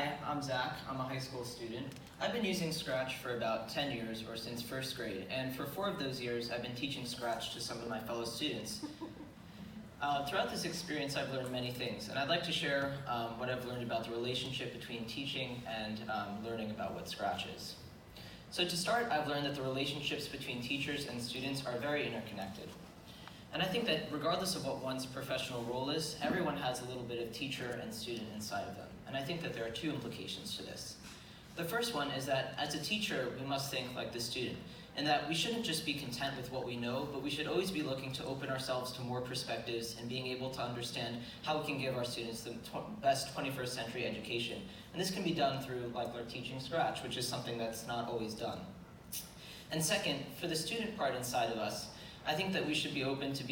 Hi, I'm Zach. I'm a high school student. I've been using Scratch for about 10 years, or since first grade, and for 4 of those years, I've been teaching Scratch to some of my fellow students. Throughout this experience, I've learned many things, and I'd like to share what I've learned about the relationship between teaching and learning about what Scratch is. So to start, I've learned that the relationships between teachers and students are very interconnected. And I think that regardless of what one's professional role is, everyone has a little bit of teacher and student inside of them. And I think that there are 2 implications to this. The first one is that as a teacher, we must think like the student, and that we shouldn't just be content with what we know, but we should always be looking to open ourselves to more perspectives and being able to understand how we can give our students the best 21st century education. And this can be done through like our teaching Scratch, which is something that's not always done. And second, for the student part inside of us, I think that we should be open to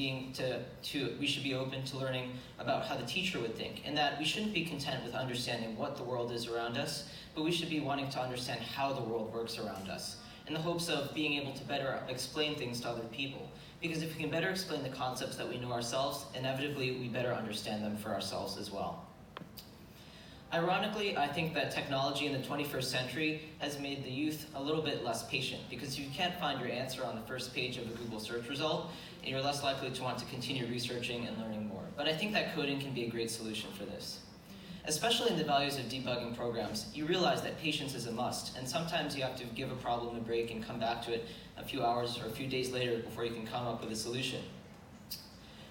learning about how the teacher would think, and that we shouldn't be content with understanding what the world is around us, but we should be wanting to understand how the world works around us, in the hopes of being able to better explain things to other people. Because if we can better explain the concepts that we know ourselves, inevitably we better understand them for ourselves as well. Ironically, I think that technology in the 21st century has made the youth a little bit less patient, because if you can't find your answer on the first page of a Google search result, you're less likely to want to continue researching and learning more. But I think that coding can be a great solution for this. Especially in the values of debugging programs, you realize that patience is a must, and sometimes you have to give a problem a break and come back to it a few hours or a few days later before you can come up with a solution.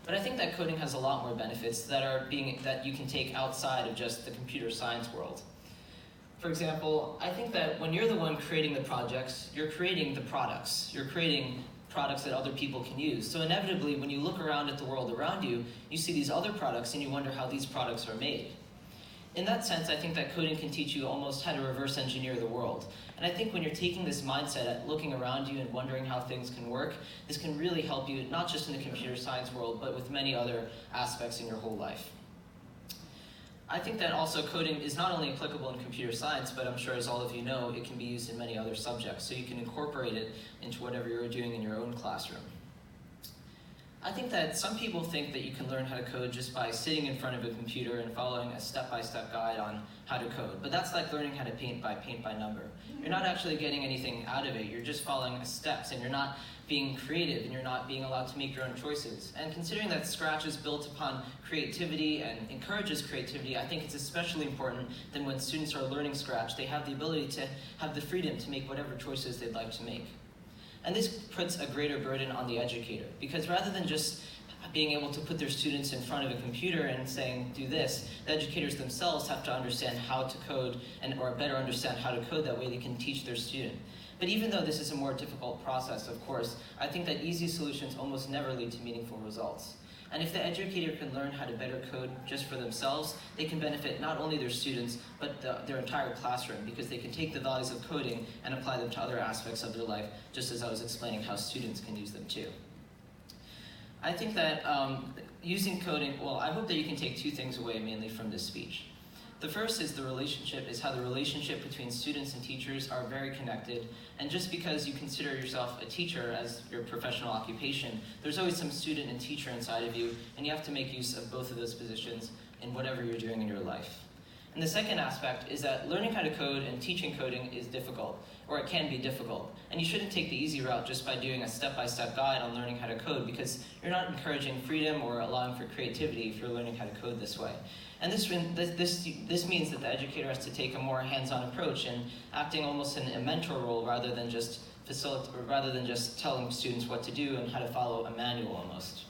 But I think that coding has a lot more benefits that you can take outside of just the computer science world. For example, I think that when you're the one creating the projects, you're creating the products. You're creating products that other people can use. So inevitably, when you look around at the world around you, you see these other products and you wonder how these products are made. In that sense, I think that coding can teach you almost how to reverse engineer the world. And I think when you're taking this mindset at looking around you and wondering how things can work, this can really help you, not just in the computer science world, but with many other aspects in your whole life. I think that also coding is not only applicable in computer science, but I'm sure as all of you know, it can be used in many other subjects. So you can incorporate it into whatever you're doing in your own classroom. I think that some people think that you can learn how to code just by sitting in front of a computer and following a step-by-step guide on how to code. But that's like learning how to paint by number. You're not actually getting anything out of it. You're just following steps, and you're not being creative, and you're not being allowed to make your own choices. And considering that Scratch is built upon creativity and encourages creativity, I think it's especially important that when students are learning Scratch, they have the ability to have the freedom to make whatever choices they'd like to make. And this puts a greater burden on the educator, because rather than just being able to put their students in front of a computer and saying, do this, the educators themselves have to understand how to code, or better understand how to code, that way they can teach their student. But even though this is a more difficult process, of course, I think that easy solutions almost never lead to meaningful results. And if the educator can learn how to better code just for themselves, they can benefit not only their students, but their entire classroom, because they can take the values of coding and apply them to other aspects of their life, just as I was explaining how students can use them too. I think that using coding, well, I hope that you can take 2 things away mainly from this speech. The first is how the relationship between students and teachers are very connected, and just because you consider yourself a teacher as your professional occupation, there's always some student and teacher inside of you, and you have to make use of both of those positions in whatever you're doing in your life. And the second aspect is that learning how to code and teaching coding is difficult, or it can be difficult. And you shouldn't take the easy route just by doing a step-by-step guide on learning how to code, because you're not encouraging freedom or allowing for creativity if you're learning how to code this way. And this means that the educator has to take a more hands-on approach and acting almost in a mentor role rather than just telling students what to do and how to follow a manual almost.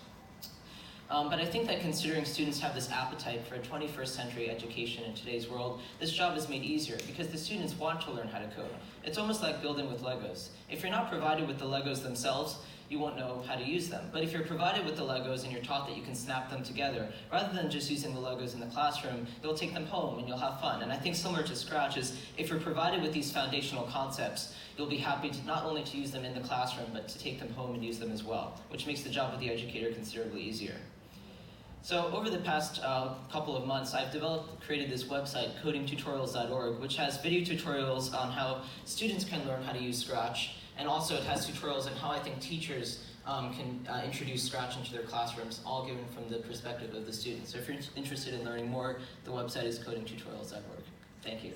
But I think that considering students have this appetite for a 21st century education in today's world, this job is made easier because the students want to learn how to code. It's almost like building with Legos. If you're not provided with the Legos themselves, you won't know how to use them. But if you're provided with the Legos and you're taught that you can snap them together, rather than just using the Legos in the classroom, you'll take them home and you'll have fun. And I think similar to Scratch is, if you're provided with these foundational concepts, you'll be happy to not only to use them in the classroom, but to take them home and use them as well, which makes the job of the educator considerably easier. So over the past couple of months, I've created this website, codingtutorials.org, which has video tutorials on how students can learn how to use Scratch, and also it has tutorials on how I think teachers can introduce Scratch into their classrooms, all given from the perspective of the students. So if you're interested in learning more, the website is codingtutorials.org. Thank you.